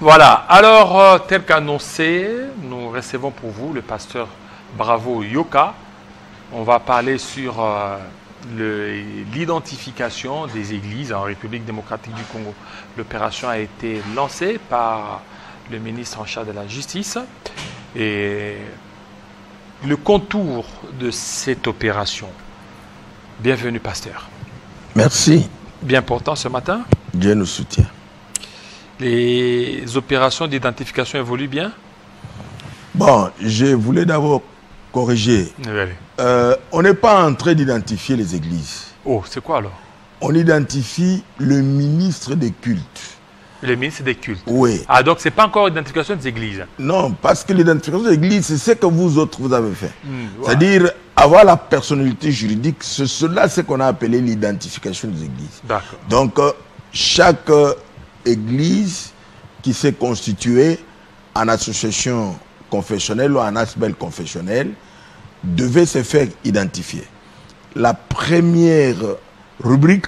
Voilà, alors, tel qu'annoncé, nous recevons pour vous le pasteur Bravo Yoka. On va parler sur l'identification des églises en République démocratique du Congo. L'opération a été lancée par le ministre en charge de la Justice. Et le contour de cette opération. Bienvenue, pasteur. Merci. Bien portant ce matin. Dieu nous soutient. Les opérations d'identification évoluent bien? Bon, je voulais d'abord corriger. On n'est pas en train d'identifier les églises. Oh, c'est quoi alors? On identifie le ministre des cultes. Le ministre des cultes? Oui. Ah, donc ce n'est pas encore l'identification des églises? Non, parce que l'identification des églises, c'est ce que vous autres, vous avez fait. Ouais. C'est-à-dire, avoir la personnalité juridique, c'est cela ce qu'on a appelé l'identification des églises. D'accord. Donc, chaque église qui s'est constituée en association confessionnelle ou en asbel confessionnel devait se faire identifier. La première rubrique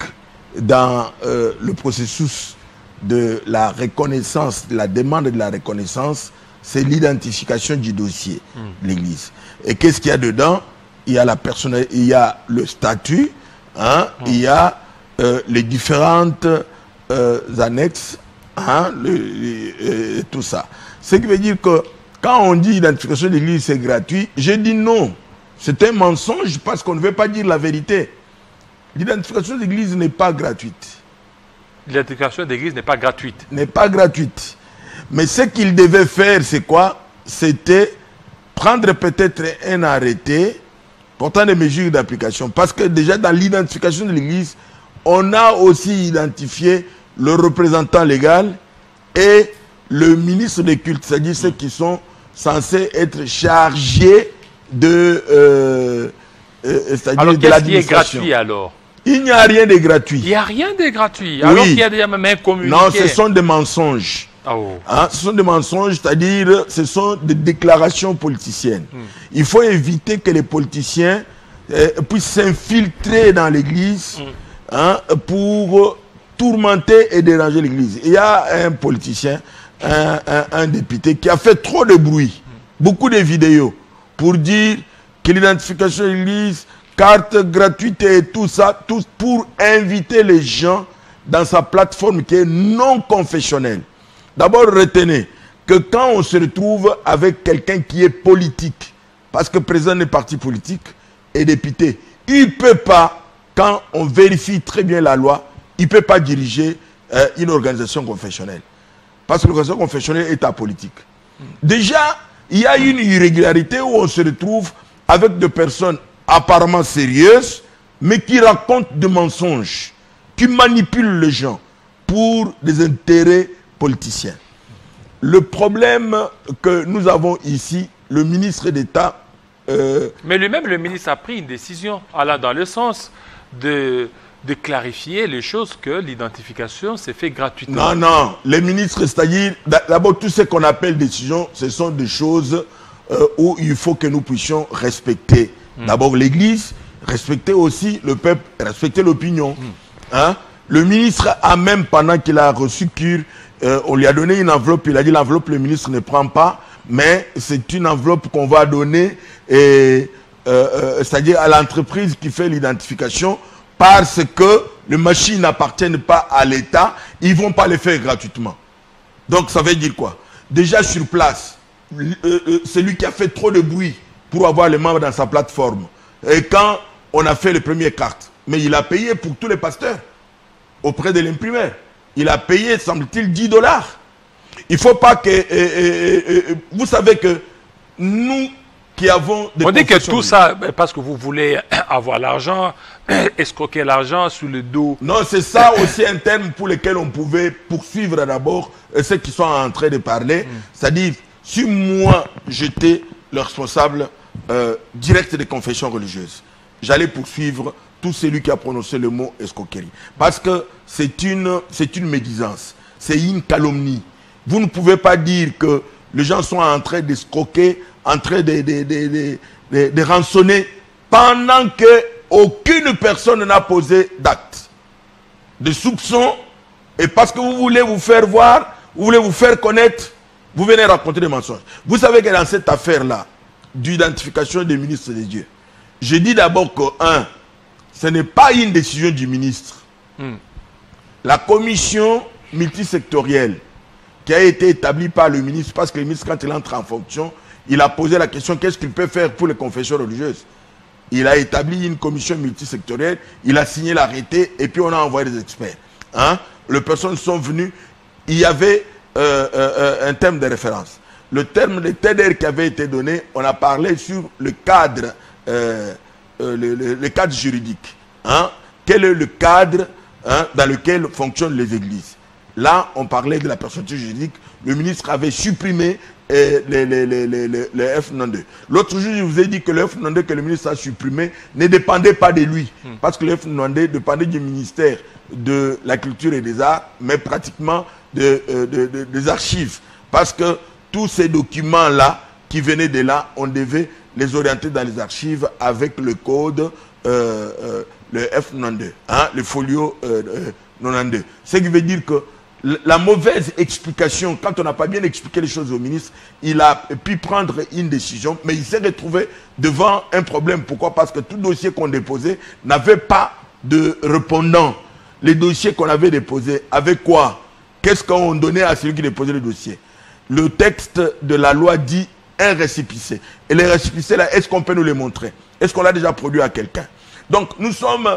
dans le processus de la reconnaissance, de la demande de la reconnaissance, c'est l'identification du dossier de l'église. Et qu'est-ce qu'il y a dedans? Il y a la personne, il y a le statut, hein, il y a les différentes annexes, hein, tout ça. Ce qui veut dire que quand on dit identification de l'église c'est gratuit, j'ai dit non. C'est un mensonge parce qu'on ne veut pas dire la vérité. L'identification de l'église n'est pas gratuite. L'identification d'église n'est pas gratuite. N'est pas gratuite. Mais ce qu'il devait faire, c'est quoi? C'était prendre peut-être un arrêté portant des mesures d'application. Parce que déjà dans l'identification de l'église, on a aussi identifié le représentant légal et le ministre des cultes, c'est-à-dire ceux qui sont censés être chargés de, alors qu'est-ce qui est gratuit alors? Il n'y a rien de gratuit. Il n'y a rien de gratuit. Alors qu'il y a déjà même un communiqué. Non, ce sont des mensonges. Oh. Hein, ce sont des mensonges, c'est-à-dire ce sont des déclarations politiciennes. Il faut éviter que les politiciens puissent s'infiltrer dans l'église hein, pour tourmenter et déranger l'église. Il y a un politicien, un député qui a fait trop de bruit, beaucoup de vidéos, pour dire que l'identification de l'église, carte gratuite et tout ça, tout pour inviter les gens dans sa plateforme qui est non confessionnelle. D'abord, retenez que quand on se retrouve avec quelqu'un qui est politique, parce que président des partis politiques et député, il ne peut pas, quand on vérifie très bien la loi, il ne peut pas diriger une organisation confessionnelle. Parce que l'organisation confessionnelle est apolitique. Déjà, il y a une irrégularité où on se retrouve avec des personnes apparemment sérieuses, mais qui racontent des mensonges, qui manipulent les gens pour des intérêts politiciens. Le problème que nous avons ici, le ministre d'État... mais lui-même, le ministre a pris une décision allant dans le sens de clarifier les choses, que l'identification s'est fait gratuitement. Non, non. Les ministres, c'est-à-dire, d'abord, tout ce qu'on appelle décision, ce sont des choses où il faut que nous puissions respecter d'abord l'Église, respecter aussi le peuple, respecter l'opinion. Hein? Le ministre a même, pendant qu'il a reçu cure, on lui a donné une enveloppe, il a dit l'enveloppe, le ministre ne prend pas, mais c'est une enveloppe qu'on va donner, c'est-à-dire à l'entreprise qui fait l'identification, parce que les machines n'appartiennent pas à l'État, ils ne vont pas les faire gratuitement. Donc ça veut dire quoi? Déjà sur place, celui qui a fait trop de bruit pour avoir les membres dans sa plateforme, et quand on a fait les premières cartes, mais il a payé pour tous les pasteurs auprès de l'imprimeur. Il a payé, semble-t-il, 10 $. Il ne faut pas que... vous savez que nous qui avons... On dit que tout ça, parce que vous voulez avoir l'argent, escroquer l'argent sous le dos. Non, c'est ça aussi un terme pour lequel on pouvait poursuivre d'abord ceux qui sont en train de parler. C'est-à-dire, si moi, j'étais le responsable direct des confessions religieuses, j'allais poursuivre tout celui qui a prononcé le mot escroquerie. Parce que c'est une médisance, c'est une calomnie. Vous ne pouvez pas dire que les gens sont en train d'escroquer, en train de rançonner, pendant qu'aucune personne n'a posé d'acte. De soupçons, et parce que vous voulez vous faire voir, vous voulez vous faire connaître, vous venez raconter des mensonges. Vous savez que dans cette affaire-là, d'identification des ministres des dieux, je dis d'abord que, ce n'est pas une décision du ministre. La commission multisectorielle qui a été établie par le ministre, parce que le ministre, quand il entre en fonction, il a posé la question, qu'est-ce qu'il peut faire pour les confessions religieuses? Il a établi une commission multisectorielle, il a signé l'arrêté, et puis on a envoyé des experts. Les personnes sont venues, il y avait un terme de référence. Le terme de TDR qui avait été donné, on a parlé sur le cadre, le cadre juridique. Quel est le cadre dans lequel fonctionnent les églises? Là, on parlait de la personnalité juridique. Le ministre avait supprimé les F92. L'autre jour, je vous ai dit que le F92 que le ministre a supprimé ne dépendait pas de lui. Parce que le F92 dépendait du ministère de la Culture et des Arts, mais pratiquement des archives. Parce que tous ces documents-là qui venaient de là, on devait les orienter dans les archives avec le code, le F92, le folio 92. Ce qui veut dire que la mauvaise explication, quand on n'a pas bien expliqué les choses au ministre, il a pu prendre une décision, mais il s'est retrouvé devant un problème. Pourquoi? Parce que tout dossier qu'on déposait n'avait pas de répondant. Les dossiers qu'on avait déposés, avec quoi? Qu'est-ce qu'on donnait à celui qui déposait le dossier? Le texte de la loi dit un récépissé. Et les récépissés là, est-ce qu'on peut nous les montrer? Est-ce qu'on l'a déjà produit à quelqu'un? Donc nous sommes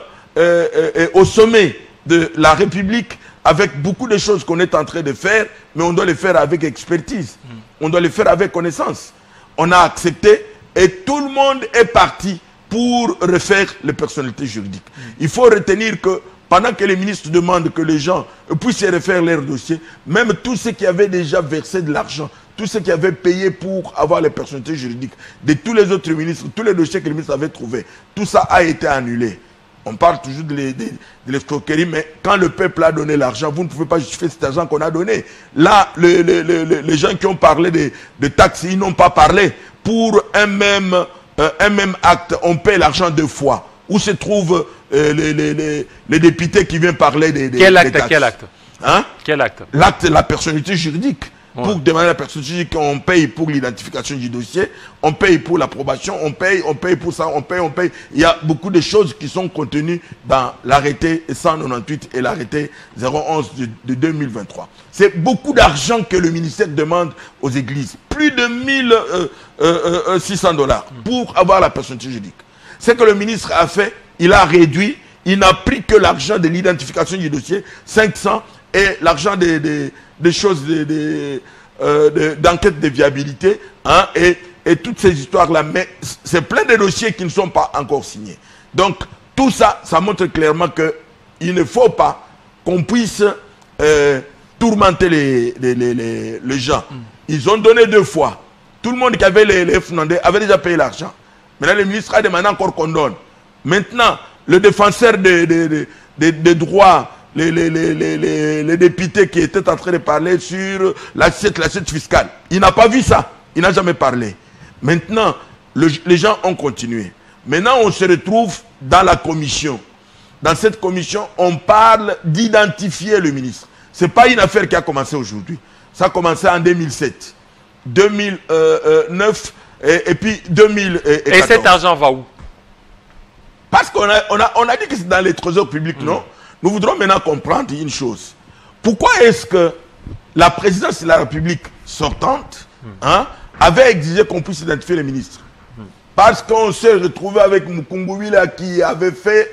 au sommet de la République, avec beaucoup de choses qu'on est en train de faire, mais on doit les faire avec expertise. On doit les faire avec connaissance. On a accepté et tout le monde est parti pour refaire les personnalités juridiques. Il faut retenir que pendant que les ministres demandent que les gens puissent refaire leur dossier, même tous ceux qui avaient déjà versé de l'argent, tous ceux qui avaient payé pour avoir les personnalités juridiques, de tous les autres ministres, tous les dossiers que les ministres avaient trouvés, tout ça a été annulé. On parle toujours de l'escroquerie, mais quand le peuple a donné l'argent, vous ne pouvez pas justifier cet argent qu'on a donné. Là, les gens qui ont parlé de taxes, ils n'ont pas parlé. Pour un même acte, on paie l'argent 2 fois. Où se trouvent les députés qui viennent parler des taxes? Quel acte? Quel acte? L'acte de la personnalité juridique. Pour demander la personnalité juridique, on paye pour l'identification du dossier, on paye pour l'approbation, on paye pour ça, on paye. Il y a beaucoup de choses qui sont contenues dans l'arrêté 198 et l'arrêté 011 de 2023. C'est beaucoup d'argent que le ministère demande aux églises. Plus de 1600 $ pour avoir la personnalité juridique. Ce que le ministre a fait, il a réduit, il n'a pris que l'argent de l'identification du dossier, 500, et l'argent des choses d'enquête de viabilité, et toutes ces histoires-là. Mais c'est plein de dossiers qui ne sont pas encore signés. Donc, tout ça, ça montre clairement qu'il ne faut pas qu'on puisse tourmenter les gens. Ils ont donné 2 fois. Tout le monde qui avait les F92 avait déjà payé l'argent. Maintenant, le ministre a demandé encore qu'on donne. Maintenant, le défenseur des droits, les députés qui étaient en train de parler sur l'assiette fiscale, il n'a pas vu ça. Il n'a jamais parlé. Maintenant, les gens ont continué. Maintenant, on se retrouve dans la commission. Dans cette commission, on parle d'identifier le ministre. Ce n'est pas une affaire qui a commencé aujourd'hui. Ça a commencé en 2007, 2009 et puis 2014. Et cet argent va où? Parce qu'on a dit que c'est dans les trésors publics, non? Nous voudrons maintenant comprendre une chose. Pourquoi est-ce que la présidence de la République sortante avait exigé qu'on puisse identifier les ministres? Parce qu'on s'est retrouvé avec Mukungubila qui avait fait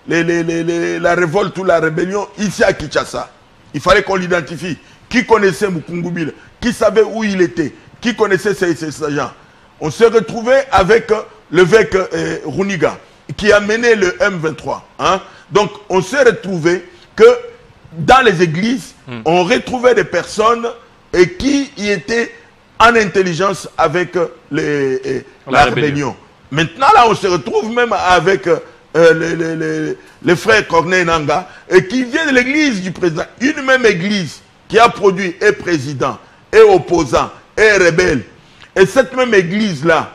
la révolte ou la rébellion ici à Kinshasa. Il fallait qu'on l'identifie. Qui connaissait Mukungubila? Qui savait où il était? Qui connaissait ces agents? On s'est retrouvé avec l'évêque Runiga qui a mené le M23. Donc, on s'est retrouvé que dans les églises, on retrouvait des personnes qui y étaient en intelligence avec la rébellion. Maintenant, là, on se retrouve même avec les frères Corneille Nanga qui viennent de l'église du président. Une même église qui a produit et président, et opposant, et rebelle. Et cette même église-là,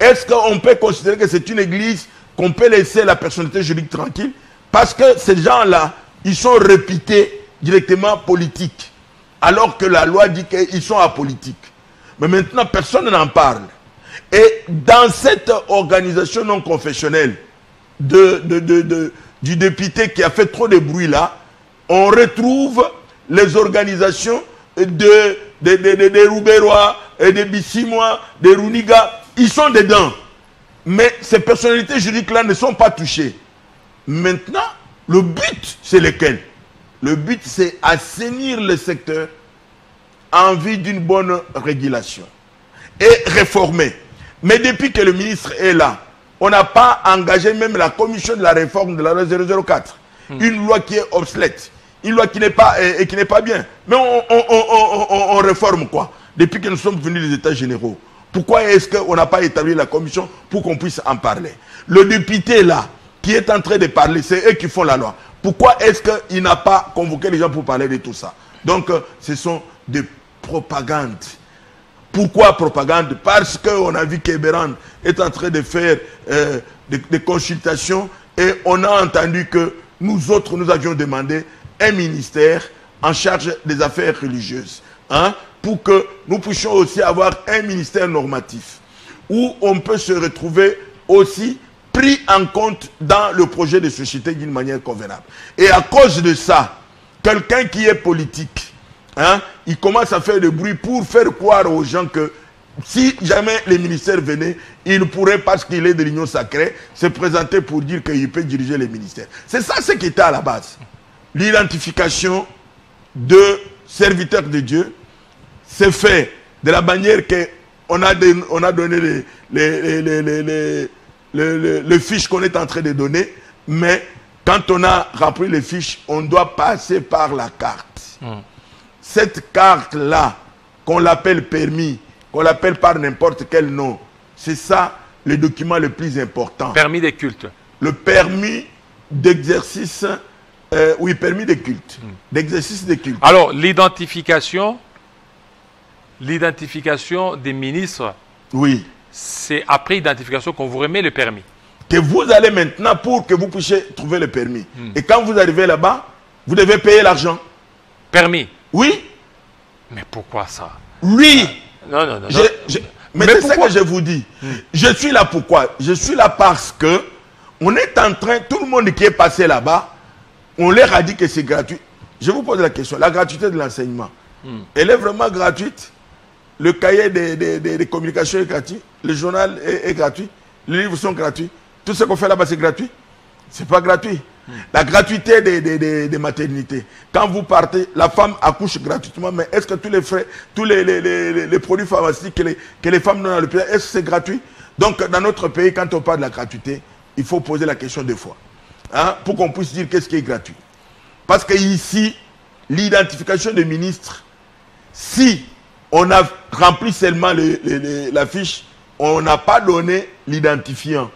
est-ce qu'on peut considérer que c'est une église qu'on peut laisser la personnalité juridique tranquille? Parce que ces gens-là, ils sont réputés directement politiques. alors que la loi dit qu'ils sont apolitiques. Mais maintenant, personne n'en parle. Et dans cette organisation non confessionnelle du député qui a fait trop de bruit là, on retrouve les organisations des Rouberois, des Bissimois, des Runiga. Ils sont dedans. Mais ces personnalités juridiques-là ne sont pas touchées. Maintenant, le but, c'est lequel? Le but, c'est assainir le secteur en vue d'une bonne régulation et réformer. Mais depuis que le ministre est là, on n'a pas engagé même la commission de la réforme de la loi 004. Une loi qui est obsolète, une loi qui n'est pas, bien. Mais on réforme quoi? Depuis que nous sommes venus des États généraux. Pourquoi est-ce qu'on n'a pas établi la commission pour qu'on puisse en parler? Le député là, qui est en train de parler, c'est eux qui font la loi. Pourquoi est-ce qu'il n'a pas convoqué les gens pour parler de tout ça? Donc, ce sont des propagandes. Pourquoi propagande? Parce qu'on a vu qu'Eberand est en train de faire des consultations et on a entendu que nous autres, nous avions demandé un ministère en charge des affaires religieuses, hein, pour que nous puissions aussi avoir un ministère normatif où on peut se retrouver aussi pris en compte dans le projet de société d'une manière convenable. Et à cause de ça, quelqu'un qui est politique, hein, il commence à faire du bruit pour faire croire aux gens que si jamais les ministères venaient, il pourrait, parce qu'il est de l'Union sacrée, se présenter pour dire qu'il peut diriger les ministères. C'est ça ce qui était à la base. L'identification de serviteurs de Dieu s'est fait de la manière qu'on a donné les fiches qu'on est en train de donner, mais quand on a rempli les fiches, on doit passer par la carte. Cette carte-là, qu'on l'appelle permis, qu'on l'appelle par n'importe quel nom, c'est ça le document le plus important. Permis de culte. Le permis d'exercice, oui, permis de culte, d'exercice de culte. Alors, l'identification des ministres, oui, c'est après identification qu'on vous remet le permis. Que vous allez maintenant pour que vous puissiez trouver le permis. Et quand vous arrivez là-bas, vous devez payer l'argent. Permis? Oui. Mais pourquoi ça? Oui. Non. Mais c'est ça que je vous dis. Je suis là pourquoi? Je suis là parce que on est en train, tout le monde qui est passé là-bas, on leur a dit que c'est gratuit. Je vous pose la question, la gratuité de l'enseignement, elle est vraiment gratuite? Le cahier des communications est gratuit, le journal est gratuit, les livres sont gratuits. Tout ce qu'on fait là-bas, c'est gratuit? Ce n'est pas gratuit. La gratuité des maternités. Quand vous partez, la femme accouche gratuitement, mais est-ce que tous les frais, tous les produits pharmaceutiques que les femmes donnent à l'hôpital, est-ce que c'est gratuit? Donc, dans notre pays, quand on parle de la gratuité, il faut poser la question deux fois. Hein, pour qu'on puisse dire qu'est-ce qui est gratuit. Parce qu'ici, l'identification des ministres, si on a rempli seulement la fiche, on n'a pas donné l'identifiant.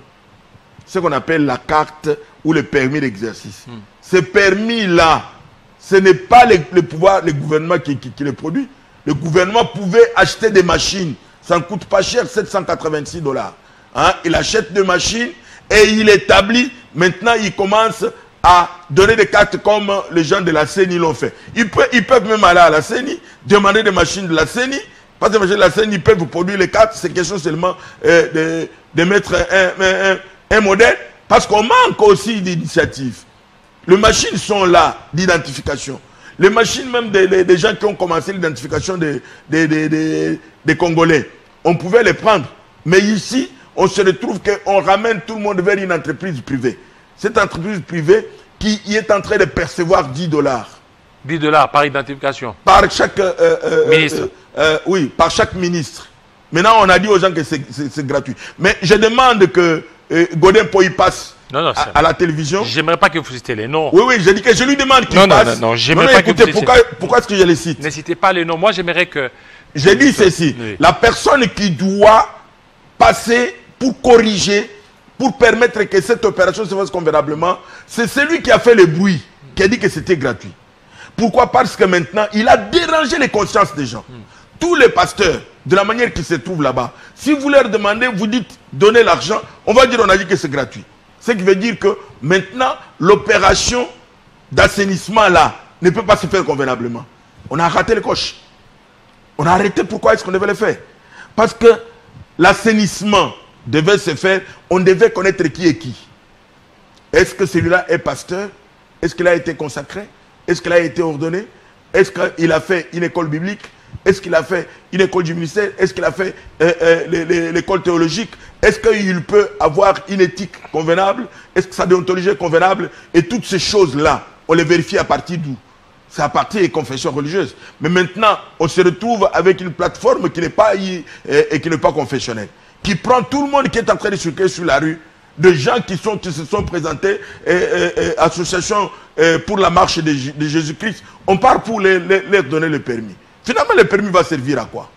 Ce qu'on appelle la carte ou le permis d'exercice. Ce permis-là, ce n'est pas le gouvernement qui le produit. Le gouvernement pouvait acheter des machines. Ça ne coûte pas cher, 786 $. Hein? Il achète des machines et il établit. Maintenant, il commence à donner des cartes comme les gens de la CENI l'ont fait. Ils peuvent même aller à la CENI, demander des machines de la CENI. Parce que les machines de la CENI, ils peuvent vous produire les cartes. C'est question seulement de mettre un modèle. Parce qu'on manque aussi d'initiatives. Les machines sont là, d'identification. Les machines même des gens qui ont commencé l'identification des Congolais, on pouvait les prendre. Mais ici, on se retrouve qu'on ramène tout le monde vers une entreprise privée. Cette entreprise privée qui est en train de percevoir 10 $. 10 $ par identification? Par chaque ministre. Oui, par chaque ministre. Maintenant, on a dit aux gens que c'est gratuit. Mais je demande que Godin Poy passe à la télévision. J'aimerais pas que vous citez les noms. Oui, je dis que je lui demande qu'il passe. Non, j'aimerais pas écoutez, que vous pourquoi est-ce que je les cite? Ne citez pas les noms. Moi, j'aimerais que... Je dis ceci. Oui. La personne qui doit passer pour corriger, pour permettre que cette opération se fasse convenablement, c'est celui qui a fait le bruit, qui a dit que c'était gratuit. Pourquoi? Parce que maintenant, il a dérangé les consciences des gens. Tous les pasteurs, de la manière qu'ils se trouvent là-bas, si vous leur demandez, vous dites, donnez l'argent, on va dire, on a dit que c'est gratuit. Ce qui veut dire que maintenant, l'opération d'assainissement là ne peut pas se faire convenablement. On a raté le coche. On a arrêté. Pourquoi est-ce qu'on devait le faire? Parce que l'assainissement devait se faire. On devait connaître qui est qui. Est-ce que celui-là est pasteur? Est-ce qu'il a été consacré? Est-ce qu'il a été ordonné? Est-ce qu'il a fait une école biblique? Est-ce qu'il a fait une école du ministère? Est-ce qu'il a fait l'école théologique? Est-ce qu'il peut avoir une éthique convenable? Est-ce que sa déontologie est convenable? Et toutes ces choses-là, on les vérifie à partir d'où? C'est à partir des confessions religieuses. Mais maintenant, on se retrouve avec une plateforme qui n'est pas, confessionnelle, qui prend tout le monde qui est en train de circuler sur la rue, de gens qui se sont présentés, association pour la marche de Jésus-Christ. On part pour leur donner le permis. Finalement, le permis va servir à quoi?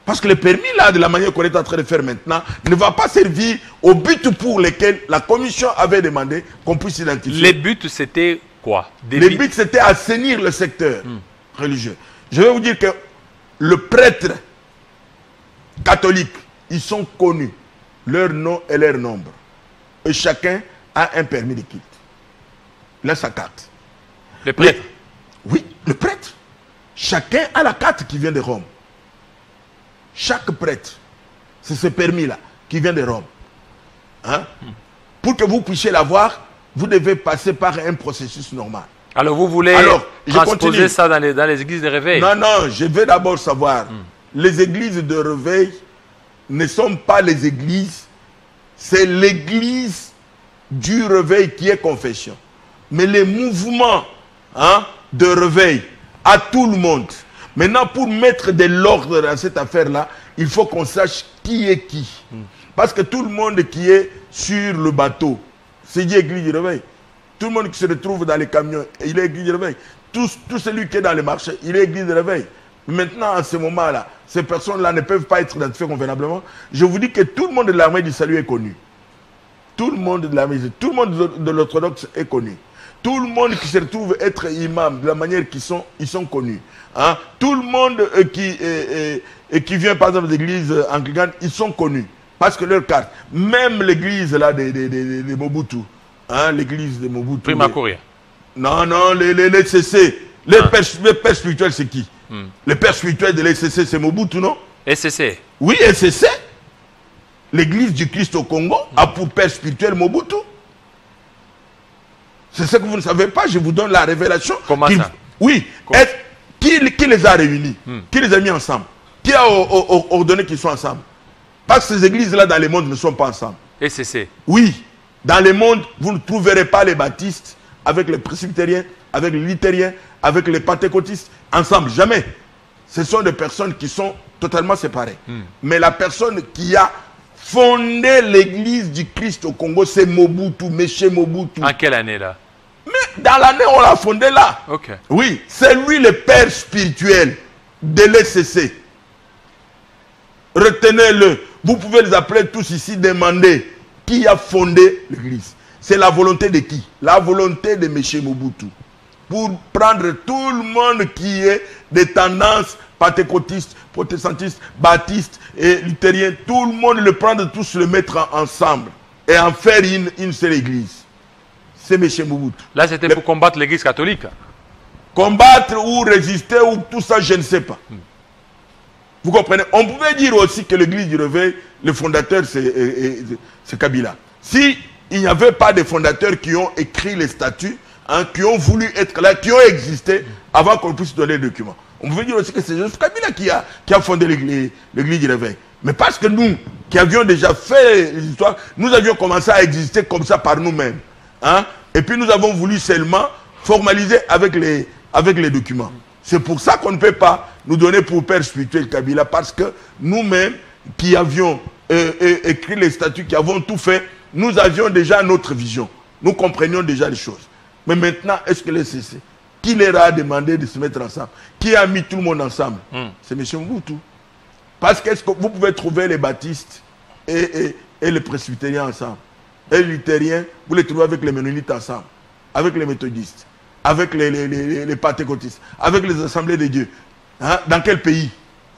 Parce que le permis, là, de la manière qu'on est en train de faire maintenant, ne va pas servir au but pour lequel la commission avait demandé qu'on puisse identifier. Les buts, c'était quoi? Le but, c'était assainir le secteur religieux. Je vais vous dire que le prêtre catholique, ils sont connus, leur nom et leur nombre. Et chacun a un permis de culte. Il a sa carte. Le prêtre? Oui, le prêtre. Chacun a la carte qui vient de Rome. Chaque prêtre, c'est ce permis-là qui vient de Rome. Hein? Pour que vous puissiez l'avoir, vous devez passer par un processus normal. Alors vous voulez transposer ça dans les églises de réveil? Non, non, je veux d'abord savoir. Les églises de réveil ne sont pas les églises, c'est l'église du réveil qui est confession. Mais les mouvements de réveil à tout le monde. Maintenant, pour mettre de l'ordre dans cette affaire-là, il faut qu'on sache qui est qui. Parce que tout le monde qui est sur le bateau, c'est l'église du réveil. Tout le monde qui se retrouve dans les camions, il est l'église du réveil. Tout celui qui est dans les marchés, il est l'église du réveil. Maintenant, à ce moment-là, ces personnes-là ne peuvent pas être identifiées convenablement. Je vous dis que tout le monde de l'armée du salut est connu. Tout le monde de l'armée, tout le monde de l'orthodoxe est connu. Tout le monde qui se retrouve être imam, de la manière qu'ils sont, ils sont connus. Hein? Tout le monde qui vient par exemple de l'église anglicane, ils sont connus. Parce que leur carte, même l'église là de Mobutu, hein, l'église de Mobutu. Prima Coria. Non, non, les SCC. Les pères spirituels, c'est qui? Les pères spirituels de l'SCC, c'est Mobutu, non? SCC. Oui, SCC. L'église du Christ au Congo a pour père spirituel Mobutu. C'est ce que vous ne savez pas, je vous donne la révélation. Comment ça? Oui. Qui les a réunis? Qui les a mis ensemble? Qui a ordonné qu'ils soient ensemble? Parce que ces églises-là dans le monde ne sont pas ensemble. SCC. Oui. Dans le monde, vous ne trouverez pas les baptistes avec les presbytériens, avec les luthériens, avec les pentecôtistes, ensemble. Jamais. Ce sont des personnes qui sont totalement séparées. Mais la personne qui a fondé l'église du Christ au Congo, c'est Mobutu, M. Mobutu. En quelle année là? Mais dans l'année où on l'a fondé là. Ok. Oui, c'est lui le père spirituel de l'ECC. Retenez-le. Vous pouvez les appeler tous ici, demander qui a fondé l'église. C'est la volonté de qui? La volonté de M. Mobutu. Pour prendre tout le monde qui est des tendances pentecôtistes, protestantistes, baptistes et luthériens, tout le monde le prendre, tous le mettre ensemble et en faire une seule église. C'est M. Mobutu. Là, c'était pour combattre l'église catholique. Combattre ou résister ou tout ça, je ne sais pas. Vous comprenez? On pouvait dire aussi que l'église du réveil, le fondateur, c'est Kabila. Si il n'y avait pas de fondateurs qui ont écrit les statuts, qui ont voulu être là, qui ont existé avant qu'on puisse donner les documents. On pouvait dire aussi que c'est Joseph Kabila qui a fondé l'église du réveil. Mais parce que nous, qui avions déjà fait l'histoire, nous avions commencé à exister comme ça par nous-mêmes. Hein? Et puis nous avons voulu seulement formaliser avec les documents. C'est pour ça qu'on ne peut pas nous donner pour père spirituel Kabila, parce que nous-mêmes qui avions écrit les statuts, qui avons tout fait, nous avions déjà notre vision. Nous comprenions déjà les choses. Mais maintenant, est-ce que les CC, qui leur a demandé de se mettre ensemble? Qui a mis tout le monde ensemble? C'est M. Mobutu. Parce que, vous pouvez trouver les baptistes et les presbytériens ensemble. Et les luthériens, vous les trouvez avec les ménonites ensemble, avec les méthodistes, avec les pentecôtistes, avec les assemblées de Dieu. Hein? Dans quel pays?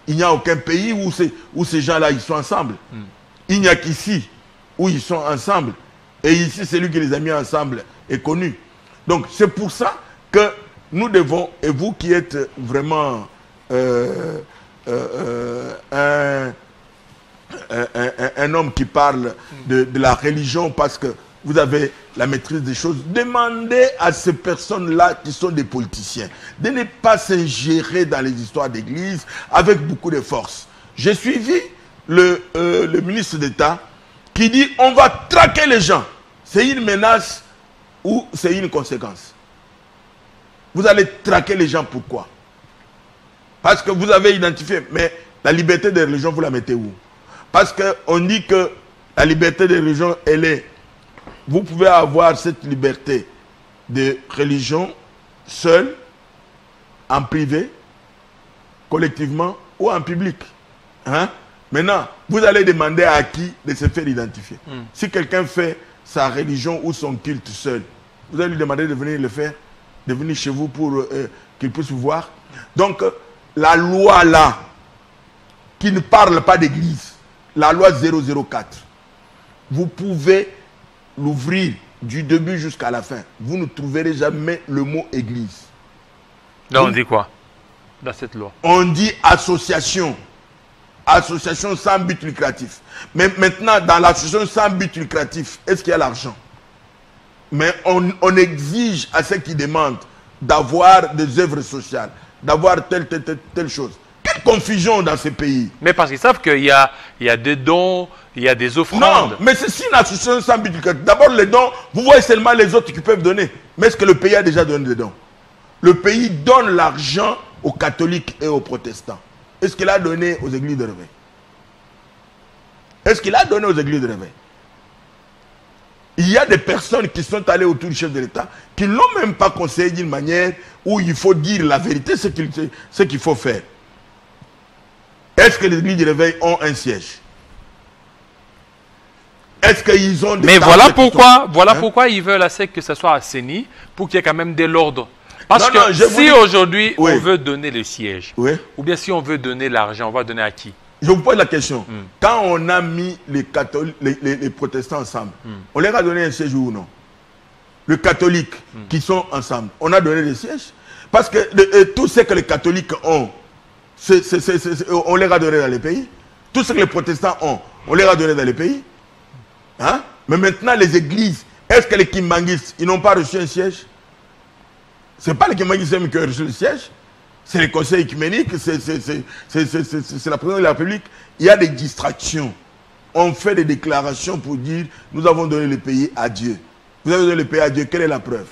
Il n'y a aucun pays où ces gens-là, ils sont ensemble. Il n'y a qu'ici où ils sont ensemble. Et ici, celui qui les a mis ensemble est connu. Donc, c'est pour ça que nous devons, et vous qui êtes vraiment un homme qui parle de la religion parce que vous avez la maîtrise des choses, demandez à ces personnes-là qui sont des politiciens de ne pas s'ingérer dans les histoires d'église avec beaucoup de force. J'ai suivi le ministre d'État qui dit on va traquer les gens. C'est une menace ou c'est une conséquence? Vous allez traquer les gens, pourquoi? Parce que vous avez identifié, mais la liberté de religion, vous la mettez où? Parce qu'on dit que la liberté de religion, elle est... Vous pouvez avoir cette liberté de religion seule, en privé, collectivement ou en public. Hein? Maintenant, vous allez demander à qui de se faire identifier. Si quelqu'un fait sa religion ou son culte seul, vous allez lui demander de venir le faire, de venir chez vous pour qu'il puisse vous voir. Donc, la loi là, qui ne parle pas d'église, la loi 004, vous pouvez l'ouvrir du début jusqu'à la fin. Vous ne trouverez jamais le mot église. Là, on dit quoi dans cette loi? On dit association. Association sans but lucratif. Mais maintenant, dans l'association sans but lucratif, est-ce qu'il y a l'argent? Mais on exige à ceux qui demandent d'avoir des œuvres sociales, d'avoir telle chose. Quelle confusion dans ces pays. Mais parce qu'ils savent qu'il y a des dons, il y a des offrandes. Non, mais c'est une association sans but lucratif. D'abord, les dons, vous voyez seulement les autres qui peuvent donner. Mais est-ce que le pays a déjà donné des dons? Le pays donne l'argent aux catholiques et aux protestants. Est-ce qu'il a donné aux églises de réveil? Est-ce qu'il a donné aux églises de réveil? Il y a des personnes qui sont allées autour du chef de l'État qui ne l'ont même pas conseillé d'une manière où il faut dire la vérité, ce qu'il faut faire. Est-ce que les églises de réveil ont un siège? Est-ce qu'ils ont des... Mais voilà pourquoi ils veulent assez que ce soit assaini, pour qu'il y ait quand même de l'ordre. Parce que si aujourd'hui on veut donner le siège, ou bien si on veut donner l'argent, on va donner à qui? Je vous pose la question. Quand on a mis les catholiques, les protestants ensemble, on leur a donné un siège ou non? Les catholiques qui sont ensemble, on a donné des sièges? Parce que tout ce que les catholiques ont, on leur a donné dans les pays. Tout ce que les protestants ont, on leur a donné dans les pays. Hein? Mais maintenant, les églises, est-ce que les kimbanguistes, ils n'ont pas reçu un siège? Ce n'est pas les kimbanguistes qui ont reçu le siège. C'est les conseils écuméniques, c'est la présidence de la République. Il y a des distractions. On fait des déclarations pour dire nous avons donné le pays à Dieu. Vous avez donné le pays à Dieu, quelle est la preuve?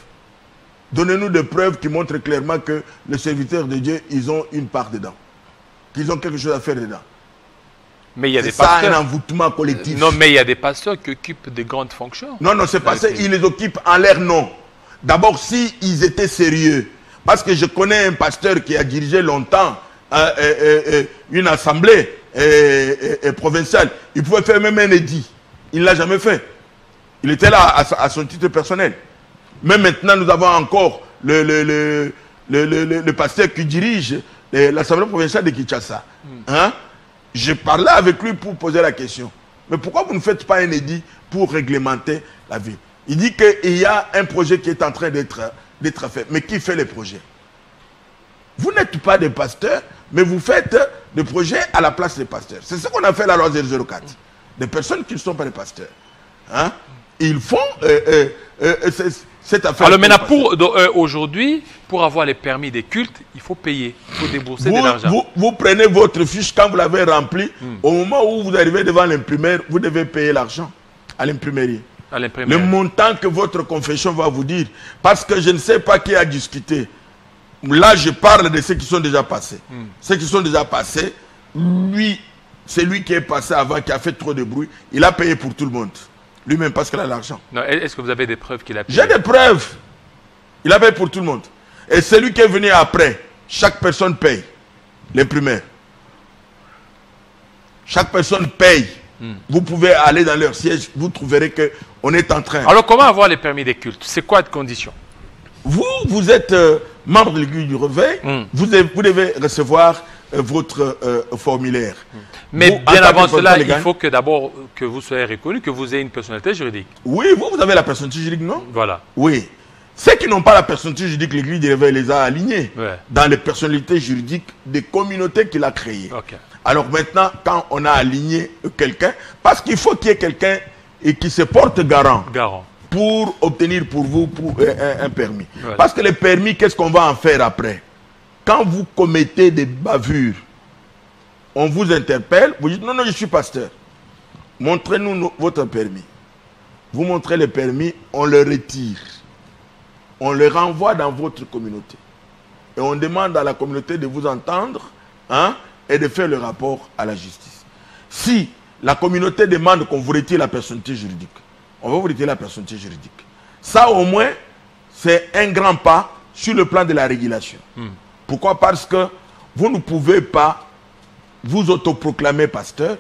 Donnez-nous des preuves qui montrent clairement que les serviteurs de Dieu, ils ont une part dedans. Qu'ils ont quelque chose à faire dedans. Mais il y a des pasteurs. C'est ça un envoûtement collectif. Non, mais il y a des pasteurs qui occupent de grandes fonctions. Non, non, c'est pas ça. Ils les occupent en leur nom. D'abord, s'ils étaient sérieux. Parce que je connais un pasteur qui a dirigé longtemps une assemblée provinciale. Il pouvait faire même un édit. Il ne l'a jamais fait. Il était là à son titre personnel. Mais maintenant, nous avons encore le pasteur qui dirige l'assemblée provinciale de Kinshasa. Hein? Je parlais avec lui pour poser la question. Mais pourquoi vous ne faites pas un édit pour réglementer la ville? Il dit qu'il y a un projet qui est en train d'être fait. Mais qui fait les projets? Vous n'êtes pas des pasteurs, mais vous faites des projets à la place des pasteurs. C'est ce qu'on a fait la loi 004. Des personnes qui ne sont pas des pasteurs. Hein? Ils font cette affaire. Alors maintenant, aujourd'hui, pour avoir les permis des cultes, il faut payer. Il faut débourser de l'argent. Vous prenez votre fiche, quand vous l'avez remplie, au moment où vous arrivez devant l'imprimaire, vous devez payer l'argent à l'imprimerie. Le montant que votre confession va vous dire. Parce que je ne sais pas qui a discuté. Là, je parle de ceux qui sont déjà passés. Ceux qui sont déjà passés, lui, c'est lui qui est passé avant, qui a fait trop de bruit. Il a payé pour tout le monde. Lui-même parce qu'il a l'argent. Est-ce que vous avez des preuves qu'il a payé? J'ai des preuves. Il a payé pour tout le monde. Et celui qui est venu après, chaque personne paye. L'imprimaire. Chaque personne paye. Vous pouvez aller dans leur siège, vous trouverez qu'on est en train. Alors comment avoir les permis des cultes? C'est quoi de condition? Vous êtes membre de l'Église du Réveil, vous devez recevoir votre formulaire. Mais bien avant cela, il faut que d'abord que vous soyez reconnu, que vous ayez une personnalité juridique. Oui, vous avez la personnalité juridique, non? Voilà. Oui. Ceux qui n'ont pas la personnalité juridique, l'Église du Réveil les a alignés dans les personnalités juridiques des communautés qu'il a créées. Alors maintenant, quand on a aligné quelqu'un, parce qu'il faut qu'il y ait quelqu'un qui se porte garant pour obtenir pour vous un permis. Parce que les permis, qu'est-ce qu'on va en faire après? Quand vous commettez des bavures, on vous interpelle, vous dites non, non, je suis pasteur. Montrez-nous votre permis. Vous montrez le permis, on le retire. On le renvoie dans votre communauté. Et on demande à la communauté de vous entendre et de faire le rapport à la justice. Si la communauté demande qu'on vous retire la personnalité juridique, on va vous retirer la personnalité juridique. Ça au moins, c'est un grand pas sur le plan de la régulation. Pourquoi? Parce que vous ne pouvez pas vous autoproclamer pasteur.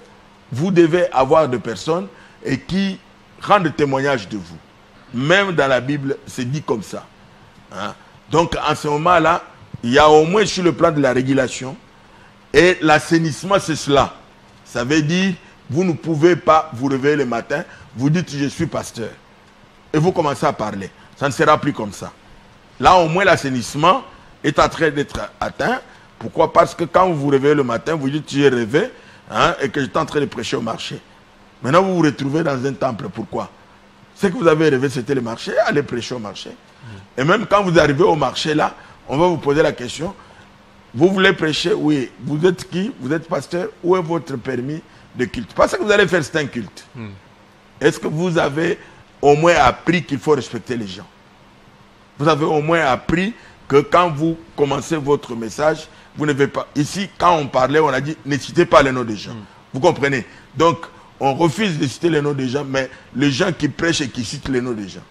Vous devez avoir des personnes qui rendent témoignage de vous. Même dans la Bible, c'est dit comme ça. Donc, en ce moment-là, il y a au moins sur le plan de la régulation. Et l'assainissement, c'est cela. Ça veut dire, vous ne pouvez pas vous réveiller le matin, vous dites, je suis pasteur. Et vous commencez à parler. Ça ne sera plus comme ça. Là, au moins, l'assainissement est en train d'être atteint. Pourquoi? Parce que quand vous vous réveillez le matin, vous dites, j'ai rêvé et que j'étais en train de prêcher au marché. Maintenant, vous vous retrouvez dans un temple. Pourquoi? Ce que vous avez rêvé, c'était le marché, allez prêcher au marché. Et même quand vous arrivez au marché, là, on va vous poser la question, vous voulez prêcher? Oui. Vous êtes qui? Vous êtes pasteur? Où est votre permis de culte? Parce que vous allez faire, c'est un culte. Est-ce que vous avez au moins appris qu'il faut respecter les gens? Vous avez au moins appris que quand vous commencez votre message, vous ne devez pas... Ici, quand on parlait, on a dit, ne citez pas les noms des gens. Vous comprenez? Donc, on refuse de citer les noms des gens, mais les gens qui prêchent et qui citent les noms des gens,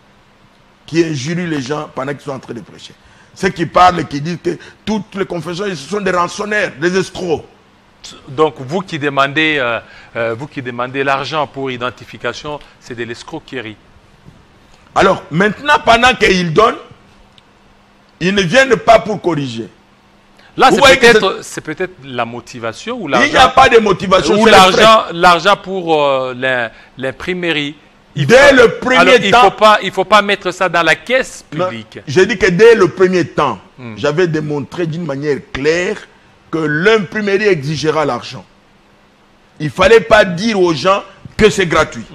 qui injurient les gens pendant qu'ils sont en train de prêcher. Ceux qui parlent et qui disent que toutes les confessions, ce sont des rançonnaires, des escrocs. Donc, vous qui demandez l'argent pour identification, c'est de l'escroquerie. Alors, maintenant, pendant qu'ils donnent, ils ne viennent pas pour corriger. Là, c'est peut-être la motivation ou l'argent. Il n'y a pas de motivation. Ou l'argent pour l'imprimerie. Dès le premier temps. Il ne faut pas mettre ça dans la caisse publique. J'ai dit que dès le premier temps, j'avais démontré d'une manière claire que l'imprimerie exigera l'argent. Il ne fallait pas dire aux gens que c'est gratuit.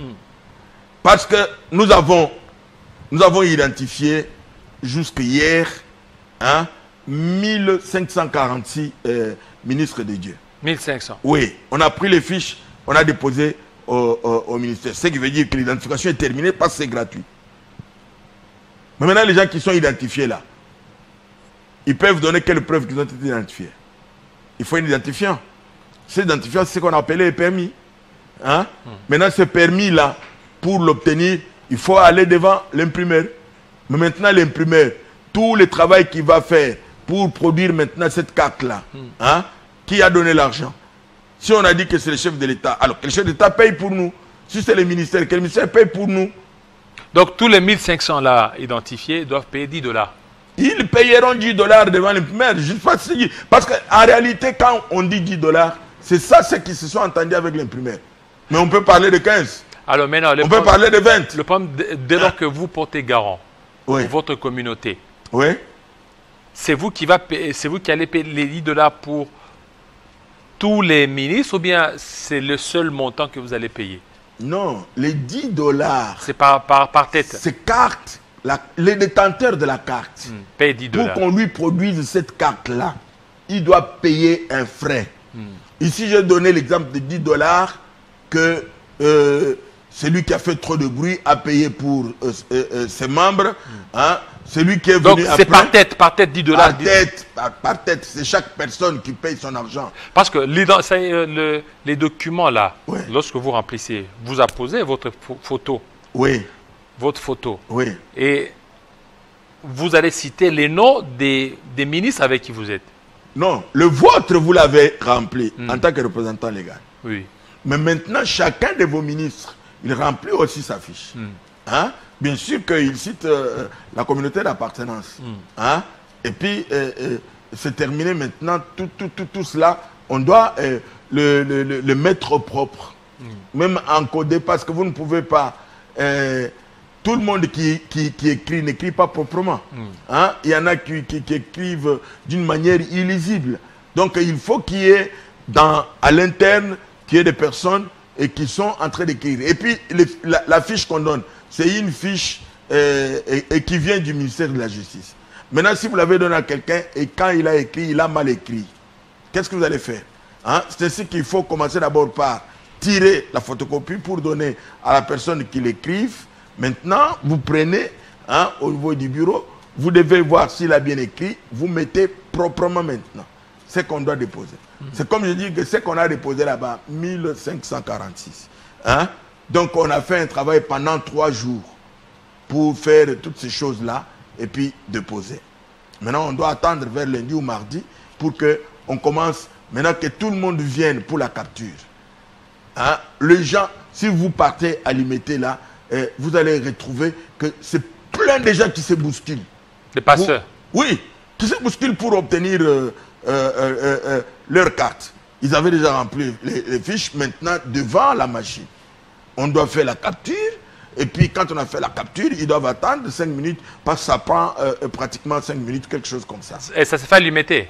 Parce que nous avons identifié jusqu'hier 1546 ministres de Dieu. 1500. Oui, on a pris les fiches, on a déposé au ministère. Ce qui veut dire que l'identification est terminée parce que c'est gratuit. Mais maintenant, les gens qui sont identifiés là, ils peuvent donner quelle preuve qu'ils ont été identifiés? Il faut un identifiant. Cet identifiant, c'est ce qu'on appelait les permis. Maintenant, ce permis-là, pour l'obtenir, il faut aller devant l'imprimeur. Mais maintenant, l'imprimeur, tout le travail qu'il va faire pour produire maintenant cette carte-là, qui a donné l'argent? Si on a dit que c'est le chef de l'État, alors que le chef de l'État paye pour nous. Si c'est le ministère, que le ministère paye pour nous. Donc tous les 1500 là identifiés doivent payer $10. Ils payeront $10 devant l'imprimeur. Parce qu'en réalité, quand on dit $10, c'est ça ce qui se sont entendus avec l'imprimeur. Mais on peut parler de 15. Alors maintenant, on peut parler de 20. Le problème, dès lors que vous portez garant pour votre communauté, c'est vous qui allez payer les $10 pour tous les ministres, ou bien c'est le seul montant que vous allez payer? Non, les $10. C'est par tête. C'est carte. Les détenteurs de la carte, paye $10. Pour qu'on lui produise cette carte-là, il doit payer un frais. Ici, j'ai donné l'exemple de $10 que celui qui a fait trop de bruit a payé pour ses membres. Celui qui est venu après... Donc, c'est par tête $10. Par tête, c'est chaque personne qui paye son argent. Parce que les documents là, lorsque vous remplissez, vous apposez votre photo. Oui. Votre photo. Oui. Et vous allez citer les noms des ministres avec qui vous êtes. Non, le vôtre, vous l'avez rempli en tant que représentant légal. Oui. Mais maintenant, chacun de vos ministres, il remplit aussi sa fiche. Bien sûr qu'il cite la communauté d'appartenance. Et puis, c'est terminé maintenant, tout cela, on doit le mettre au propre. Même encoder, parce que vous ne pouvez pas tout le monde qui écrit n'écrit pas proprement. Hein? Il y en a qui écrivent d'une manière illisible. Donc il faut qu'il y ait à l'interne qu'il y ait des personnes et qui sont en train d'écrire. Et puis la fiche qu'on donne, c'est une fiche et qui vient du ministère de la Justice. Maintenant, si vous l'avez donné à quelqu'un et quand il a écrit, il a mal écrit, qu'est-ce que vous allez faire? Hein? C'est ainsi qu'il faut commencer d'abord par tirer la photocopie pour donner à la personne qui l'écrive. Maintenant, vous prenez au niveau du bureau, vous devez voir s'il a bien écrit, vous mettez proprement maintenant ce qu'on doit déposer. C'est comme je dis que ce qu'on a déposé là-bas, 1546. Hein? Donc on a fait un travail pendant 3 jours pour faire toutes ces choses-là et puis déposer. Maintenant, on doit attendre vers lundi ou mardi pour qu'on commence, maintenant que tout le monde vienne pour la capture. Hein? Les gens, si vous partez à l'imiter là, vous allez retrouver que c'est plein de gens qui se bousculent. Les passeurs. Oui, qui se bousculent pour obtenir leur carte. Ils avaient déjà rempli les fiches, maintenant devant la machine. On doit faire la capture, et puis quand on a fait la capture, ils doivent attendre 5 minutes, parce que ça prend pratiquement 5 minutes, quelque chose comme ça. Et ça se fait à l'imiter?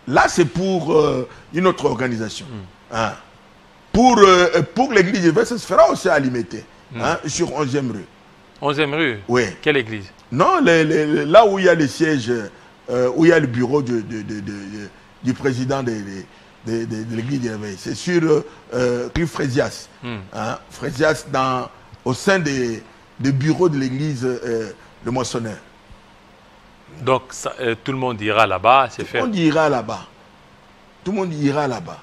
Là, c'est pour une autre organisation. Hein. Pour l'église de Verset, ça se fera aussi à l'imiter. Hein, sur 11e rue. 11e rue? Oui. Quelle église? Non, là où il y a le siège, où il y a le bureau du président de l'église de l'éveil. C'est sur rue Frésias. Hein, Frésias, au sein des bureaux de l'église Le Moissonneur. Donc, ça, tout le monde ira là-bas? Tout le monde ira là-bas. Tout le monde ira là-bas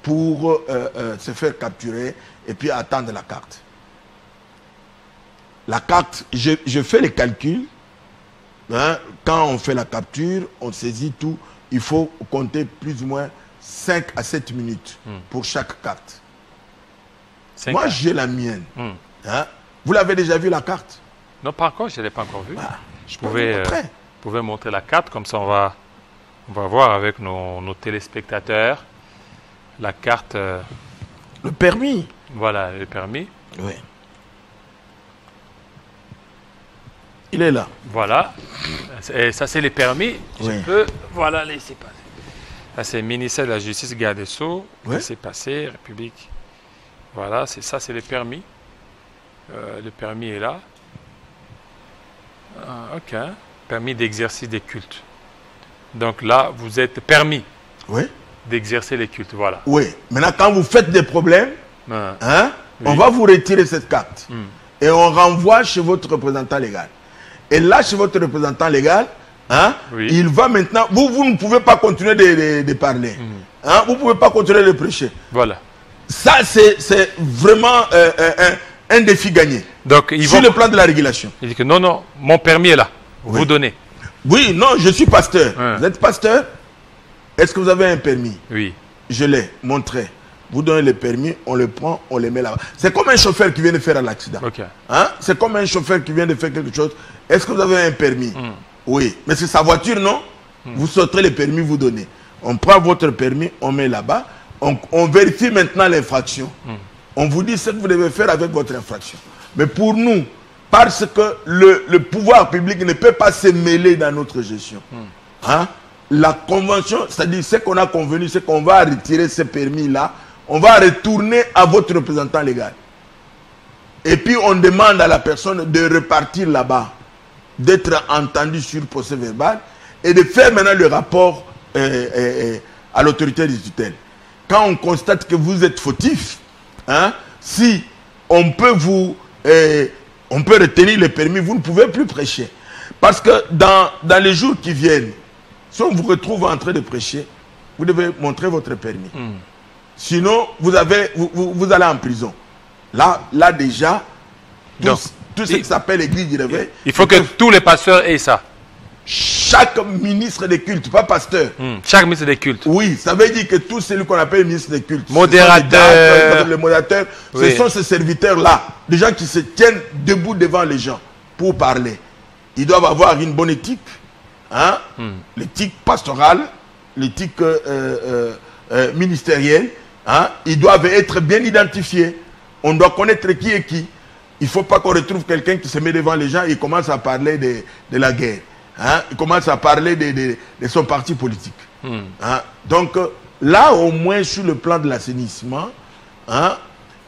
pour se faire capturer et puis attendre la carte. La carte, je fais les calculs. Hein, quand on fait la capture, on saisit tout. Il faut compter plus ou moins 5 à 7 minutes pour chaque carte. Moi, j'ai la mienne. Hein? Vous l'avez déjà vu la carte? Non, pas encore, je ne l'ai pas encore vue. Ah, Vous pouvez montrer la carte, comme ça on va voir avec nos téléspectateurs la carte. Le permis. Voilà, le permis. Oui. Il est là. Voilà. Et ça, c'est les permis. Oui. Je peux, voilà, laisser passer. Ça, c'est le ministère de la Justice, garde des Sceaux. Oui. Laisser passer, République. Voilà, c'est ça, c'est les permis. Le permis est là. Ah, ok. Permis d'exercice des cultes. Donc là, vous êtes permis d'exercer les cultes. Voilà. Oui. Maintenant, quand vous faites des problèmes, on va vous retirer cette carte. Et on renvoie chez votre représentant légal. Et là, chez votre représentant légal, il va maintenant... Vous ne pouvez pas continuer de parler. Vous ne pouvez pas continuer de prêcher. Voilà. Ça, c'est vraiment un défi gagné. Donc, sur le plan de la régulation. Il dit que non, mon permis est là. Vous donnez. Oui, non, je suis pasteur. Vous êtes pasteur? Est-ce que vous avez un permis? Oui. Je l'ai montré. Vous donnez le permis, on le prend, on le met là-bas. C'est comme un chauffeur qui vient de faire un accident. Okay. Hein? C'est comme un chauffeur qui vient de faire quelque chose. Est-ce que vous avez un permis? Oui. Mais c'est sa voiture, non? Vous sortez le permis, vous donnez. On prend votre permis, on met là-bas. On vérifie maintenant l'infraction. On vous dit ce que vous devez faire avec votre infraction. Mais pour nous, parce que le pouvoir public ne peut pas se mêler dans notre gestion. Hein? La convention, c'est-à-dire ce qu'on a convenu, c'est qu'on va retirer ce permis-là. On va retourner à votre représentant légal. Et puis on demande à la personne de repartir là-bas, d'être entendu sur procès verbal et de faire maintenant le rapport à l'autorité des tutelles. Quand on constate que vous êtes fautif, si on peut on peut retenir le permis, vous ne pouvez plus prêcher. Parce que dans les jours qui viennent, si on vous retrouve en train de prêcher, vous devez montrer votre permis. Sinon, vous allez en prison. Là déjà, tout ce qui s'appelle l'église du réveil. Il faut que tous les pasteurs aient ça. Chaque ministre des cultes, pas pasteur. Chaque ministre des cultes. Oui, ça veut dire que tous celui qu'on appelle ministre des cultes. Modérateur. Le modérateur, ce sont ces serviteurs-là. Des gens qui se tiennent debout devant les gens pour parler. Ils doivent avoir une bonne éthique. L'éthique pastorale, l'éthique ministérielle. Ils doivent être bien identifiés. On doit connaître qui est qui. Il ne faut pas qu'on retrouve quelqu'un qui se met devant les gens et commence à parler de la guerre. Hein? Il commence à parler de son parti politique. Hein? Donc, là, au moins, sur le plan de l'assainissement, hein,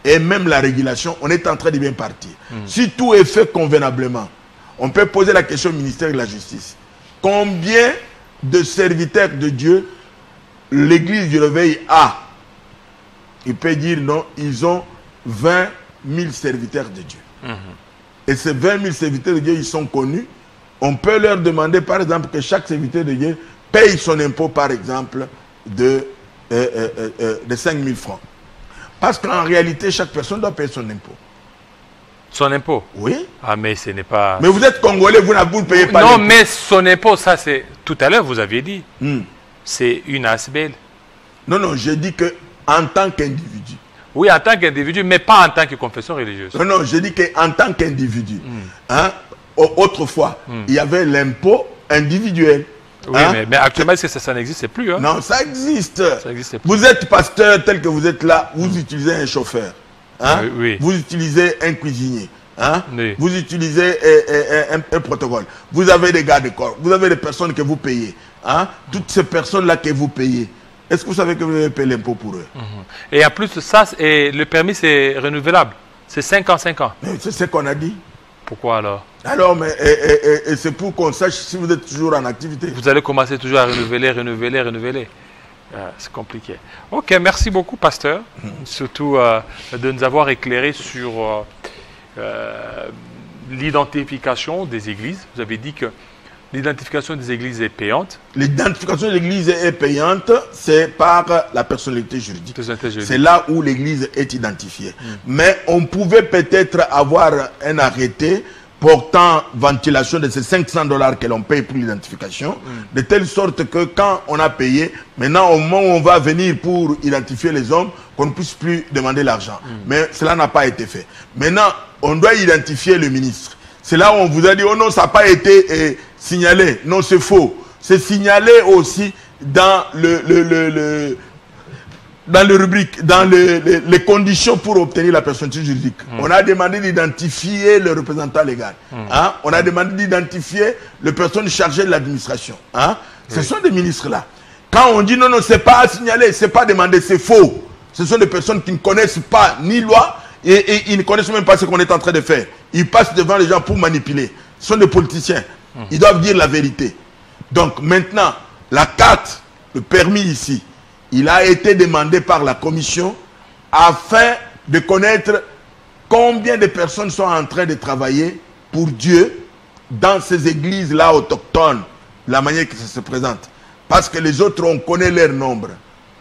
et même la régulation, on est en train de bien partir. Si tout est fait convenablement, on peut poser la question au ministère de la Justice. Combien de serviteurs de Dieu l'église du Réveil a? Il peut dire non, ils ont 20 000 serviteurs de Dieu. Et ces 20 000 serviteurs de Dieu, ils sont connus. On peut leur demander, par exemple, que chaque serviteur de Dieu paye son impôt, par exemple, de 5 000 francs. Parce qu'en réalité, chaque personne doit payer son impôt. Son impôt? Oui. Ah, mais ce n'est pas... Mais vous êtes Congolais, vous ne payez pas non, l'impôt. mais son impôt, ça c'est... Tout à l'heure, vous aviez dit. C'est une ASBL. Non, non, j'ai dit qu'en tant qu'individu. Oui, en tant qu'individu, mais pas en tant que confession religieuse. Non, non, j'ai dit qu'en tant qu'individu. Hein, autrefois, il y avait l'impôt individuel. Oui, hein? mais actuellement, ça n'existe plus. Hein? Non, ça existe. Ça existe plus. Vous êtes pasteur tel que vous êtes là, vous utilisez un chauffeur. Hein? Oui. Vous utilisez un cuisinier. Hein? Oui. Vous utilisez un protocole. Vous avez des gardes de corps. Vous avez des personnes que vous payez. Hein? Toutes ces personnes-là que vous payez. Est-ce que vous savez que vous avez payé l'impôt pour eux? Et en plus de ça, le permis, c'est renouvelable. C'est 5 ans, 5 ans. C'est ce qu'on a dit. Pourquoi alors? Alors, mais c'est pour qu'on sache si vous êtes toujours en activité. Vous allez commencer toujours à renouveler. C'est compliqué. Ok, merci beaucoup, pasteur. Surtout de nous avoir éclairé sur l'identification des églises. Vous avez dit que l'identification des églises est payante. L'identification de l'église est payante, c'est par la personnalité juridique. C'est là où l'église est identifiée. Mais on pouvait peut-être avoir un arrêté portant ventilation de ces $500 que l'on paye pour l'identification, de telle sorte que quand on a payé, maintenant au moment où on va venir pour identifier les hommes, qu'on ne puisse plus demander l'argent. Mais cela n'a pas été fait. Maintenant, on doit identifier le ministre. C'est là où on vous a dit, oh non, ça n'a pas été signalé. Non, c'est faux. C'est signalé aussi dans dans le rubrique, dans les conditions pour obtenir la personnalité juridique. On a demandé d'identifier le représentant légal. Hein? On a demandé d'identifier les personnes chargées de l'administration. Hein? Ce sont des ministres-là. Quand on dit non, non, c'est pas signalé, c'est pas demandé, c'est faux. Ce sont des personnes qui ne connaissent pas ni loi et ils ne connaissent même pas ce qu'on est en train de faire. Ils passent devant les gens pour manipuler. Ce sont des politiciens. Ils doivent dire la vérité. Donc maintenant, la carte, le permis ici, il a été demandé par la commission afin de connaître combien de personnes sont en train de travailler pour Dieu dans ces églises-là autochtones, la manière que ça se présente. Parce que les autres, on connaît leur nombre.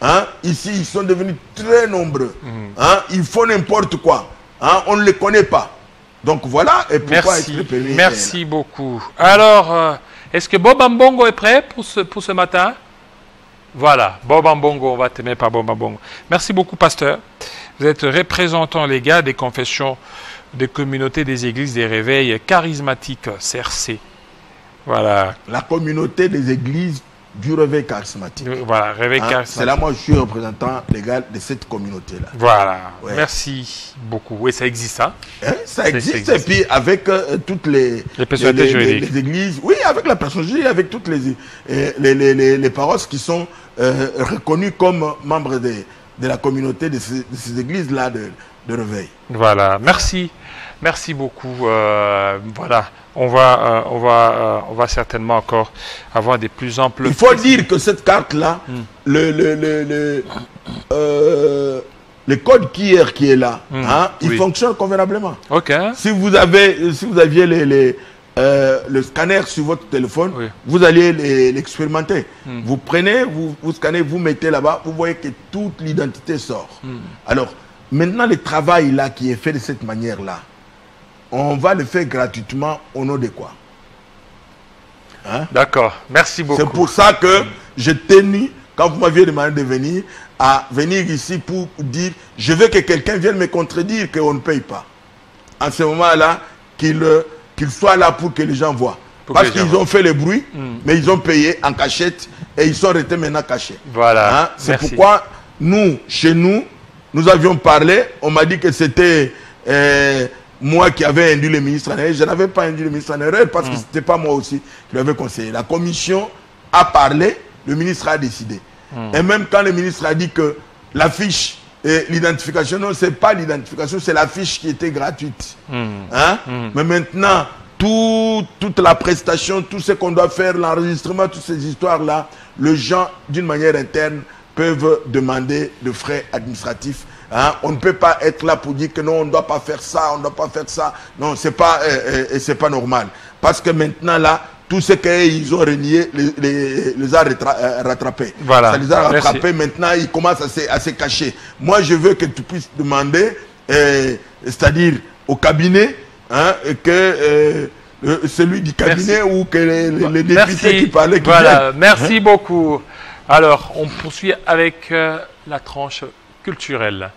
Hein? Ici, ils sont devenus très nombreux. Hein? Ils font n'importe quoi. Hein? On ne les connaît pas. Donc voilà, et pourquoi est-ce que le permis Merci beaucoup. Alors, est-ce que Bob Ambongo est prêt pour ce matin? Voilà, Bob Ambongo, on va t'aimer par Bob Ambongo. Merci beaucoup, pasteur. Vous êtes représentant légal des confessions des communautés des églises des réveils charismatiques, CRC. Voilà. La communauté des églises du réveil charismatique. Voilà, réveil charismatique. C'est là, moi, je suis représentant légal de cette communauté-là. Voilà, ouais. Merci beaucoup. Oui, ça existe, hein? Ça existe, et puis avec toutes les personnalités juridiques. Les églises, oui, avec la personne juridique, avec toutes les paroisses qui sont reconnues comme membres de la communauté de ces églises-là de réveil. Voilà, merci. Merci beaucoup. Voilà, on va certainement encore avoir des plus amples... Il faut dire que cette carte-là, le code qui est là, il fonctionne convenablement. Ok. Si vous aviez le scanner sur votre téléphone, vous allez l'expérimenter. Vous prenez, vous scannez, vous mettez là-bas, vous voyez que toute l'identité sort. Alors, maintenant, le travail là qui est fait de cette manière-là, on va le faire gratuitement au nom de quoi? Hein? D'accord, merci beaucoup. C'est pour ça que j'ai tenu, quand vous m'aviez demandé de venir, à venir ici pour dire, je veux que quelqu'un vienne me contredire qu'on ne paye pas. En ce moment-là, qu'il soit là pour que les gens voient. Parce qu'ils ont fait le bruit, mais ils ont payé en cachette et ils sont restés maintenant cachés. Voilà. Hein? C'est pourquoi nous, chez nous, nous avions parlé, on m'a dit que c'était moi qui avais induit le ministre en erreur, je n'avais pas induit le ministre en erreur parce que ce n'était pas moi aussi qui lui avais conseillé. La commission a parlé, le ministre a décidé. Et même quand le ministre a dit que la fiche et l'identification, non, ce n'est pas l'identification, c'est la fiche qui était gratuite. Hein? Mais maintenant, toute la prestation, tout ce qu'on doit faire, l'enregistrement, toutes ces histoires-là, les gens, d'une manière interne, peuvent demander de frais administratifs. Hein? On ne peut pas être là pour dire que non, on ne doit pas faire ça, on ne doit pas faire ça. Non, c'est pas normal. Parce que maintenant, là, tout ce qu'ils ont renié les a rattrapés. Voilà. Ça les a rattrapés. Merci. Maintenant, ils commencent à se cacher. Moi, je veux que tu puisses demander, c'est-à-dire au cabinet, hein, que celui du cabinet ou que les députés qui parlaient. Voilà, merci beaucoup. Alors, on poursuit avec la tranche culturelle.